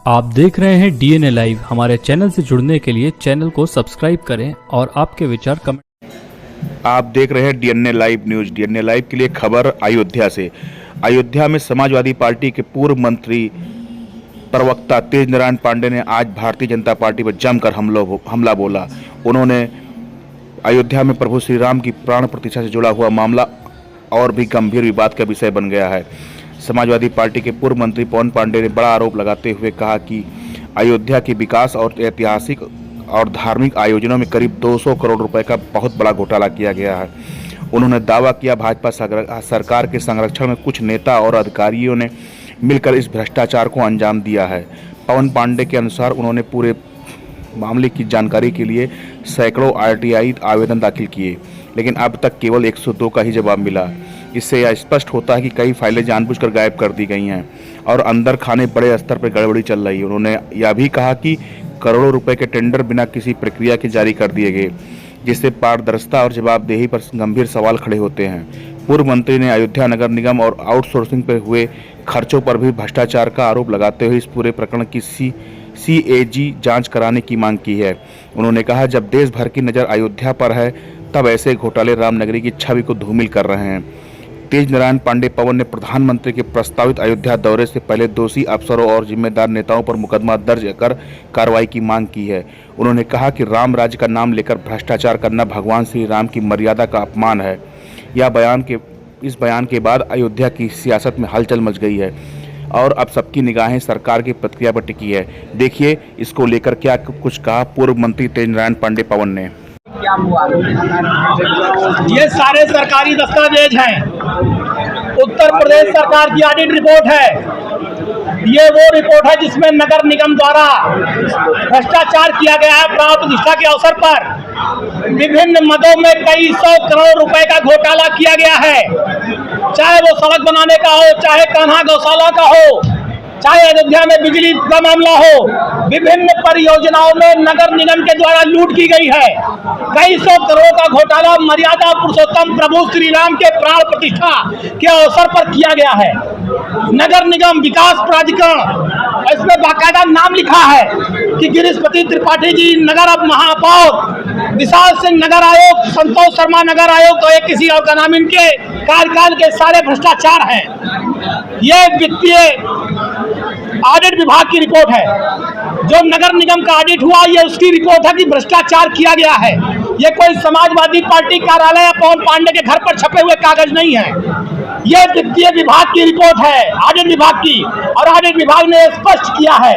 आप देख रहे हैं डीएनए लाइव। हमारे चैनल से जुड़ने के लिए चैनल को सब्सक्राइब करें और आपके विचार कमेंट। आप देख रहे हैं DNA live news. DNA live के लिए खबर अयोध्या से। अयोध्या में समाजवादी पार्टी के पूर्व मंत्री प्रवक्ता तेज नारायण पांडे ने आज भारतीय जनता पार्टी पर जमकर हमला बोला। उन्होंने अयोध्या में प्रभु श्री राम की प्राण प्रतिष्ठा से जुड़ा हुआ मामला और भी गंभीर विवाद का विषय बन गया है। समाजवादी पार्टी के पूर्व मंत्री पवन पांडे ने बड़ा आरोप लगाते हुए कहा कि अयोध्या के विकास और ऐतिहासिक और धार्मिक आयोजनों में करीब 200 करोड़ रुपए का बहुत बड़ा घोटाला किया गया है। उन्होंने दावा किया भाजपा सरकार के संरक्षण में कुछ नेता और अधिकारियों ने मिलकर इस भ्रष्टाचार को अंजाम दिया है। पवन पांडे के अनुसार उन्होंने पूरे मामले की जानकारी के लिए सैकड़ों आरटीआई आवेदन दाखिल किए, लेकिन अब तक केवल 102 का ही जवाब मिला। इससे यह स्पष्ट होता है कि कई फाइलें जानबूझकर गायब कर दी गई हैं और अंदर खाने बड़े स्तर पर गड़बड़ी चल रही है। उन्होंने यह भी कहा कि करोड़ों रुपए के टेंडर बिना किसी प्रक्रिया के जारी कर दिए गए, जिससे पारदर्शिता और जवाबदेही पर गंभीर सवाल खड़े होते हैं। पूर्व मंत्री ने अयोध्या नगर निगम और आउटसोर्सिंग पर हुए खर्चों पर भी भ्रष्टाचार का आरोप लगाते हुए इस पूरे प्रकरण की CAG जांच कराने की मांग की है। उन्होंने कहा, जब देश भर की नज़र अयोध्या पर है तब ऐसे घोटाले रामनगरी की छवि को धूमिल कर रहे हैं। तेज नारायण पांडे पवन ने प्रधानमंत्री के प्रस्तावित अयोध्या दौरे से पहले दोषी अफसरों और जिम्मेदार नेताओं पर मुकदमा दर्ज कर कार्रवाई की मांग की है। उन्होंने कहा कि राम राज्य का नाम लेकर भ्रष्टाचार करना भगवान श्री राम की मर्यादा का अपमान है। इस बयान के बाद अयोध्या की सियासत में हलचल मच गई है और अब सबकी निगाहें सरकार की प्रतिक्रिया पर टिकी है। देखिए इसको लेकर क्या कुछ कहा पूर्व मंत्री तेज नारायण पांडे पवन ने। क्या हुआ? ये सारे सरकारी दस्तावेज हैं। उत्तर प्रदेश सरकार की ऑडिट रिपोर्ट है। ये वो रिपोर्ट है जिसमें नगर निगम द्वारा भ्रष्टाचार किया गया है। प्राण प्रतिष्ठा के अवसर पर विभिन्न मदों में कई 100 करोड़ रुपए का घोटाला किया गया है। चाहे वो सड़क बनाने का हो, चाहे कान्हा गौशाला का हो, चाहे अयोध्या में बिजली का मामला हो, विभिन्न परियोजनाओं में नगर निगम के द्वारा लूट की गई है। कई 100 करोड़ का घोटाला मर्यादा पुरुषोत्तम प्रभु श्री राम के प्राण प्रतिष्ठा के अवसर पर किया गया है। नगर निगम विकास प्राधिकरण, इसमें बाकायदा नाम लिखा है कि गिरीशपति त्रिपाठी जी नगर महापौर, विशाल सिंह नगर आयोग, संतोष शर्मा नगर आयोग, तो एक किसी और का नाम, इनके कार्यकाल के सारे भ्रष्टाचार हैं। ये वित्तीय ऑडिट विभाग की रिपोर्ट है। जो नगर निगम का ऑडिट हुआ, ये उसकी रिपोर्ट है कि भ्रष्टाचार किया गया है। ये कोई समाजवादी पार्टी कार्यालय या पवन पांडे के घर पर छपे हुए कागज नहीं है। ये वित्तीय विभाग की रिपोर्ट है, ऑडिट विभाग की, और ऑडिट विभाग ने स्पष्ट किया है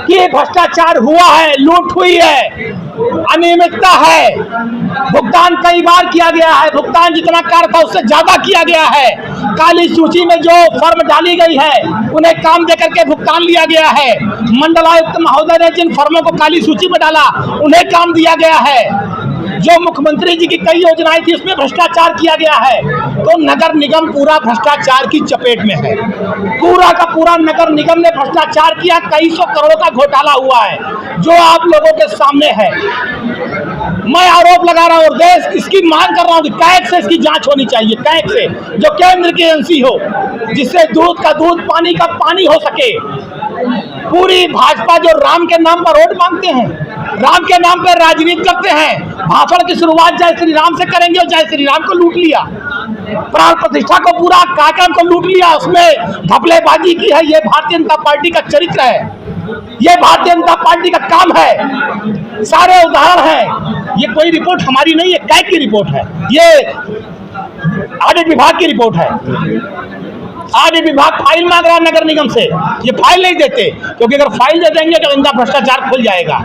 कि भ्रष्टाचार हुआ है, लूट हुई है, अनियमितता है, भुगतान कई बार किया गया है, भुगतान जितना कार्य था उससे ज्यादा किया गया है। काली सूची में जो फर्म डाली गई है उन्हें काम देकर के भुगतान लिया गया है। मंडलायुक्त महोदय ने जिन फर्मों को काली सूची में डाला उन्हें काम दिया गया है। जो मुख्यमंत्री जी की कई योजनाएं थी उसमें भ्रष्टाचार किया गया है। तो नगर निगम पूरा भ्रष्टाचार की चपेट में है। पूरा का पूरा नगर निगम ने भ्रष्टाचार किया। कई 100 करोड़ का घोटाला हुआ है जो आप लोगों के सामने है। मैं आरोप लगा रहा हूँ और देश इसकी मांग कर रहा हूँ कि कैग से इसकी जांच होनी चाहिए। कैग से, जो केंद्र की एजेंसी हो, जिससे दूध का दूध, पानी का पानी हो सके। पूरी भाजपा जो राम के नाम पर वोट मांगते हैं, राम के नाम पर राजनीति करते हैं, भाषण की शुरुआत जय श्री राम से करेंगे और जय श्री राम को लूट लिया, प्राण प्रतिष्ठा को, पूरा कार्यक्रम को लूट लिया, उसमें घपलेबाजी की है। ये भारतीय जनता पार्टी का चरित्र है, ये भारतीय जनता पार्टी का काम है। सारे उदाहरण हैं। ये कोई रिपोर्ट हमारी नहीं है, कैग की रिपोर्ट है, ये ऑडिट विभाग की रिपोर्ट है। ऑडिट विभाग फाइल मांग रहा है नगर निगम से, ये फाइल नहीं देते, क्योंकि अगर फाइल दे देंगे तो इनका भ्रष्टाचार खुल जाएगा।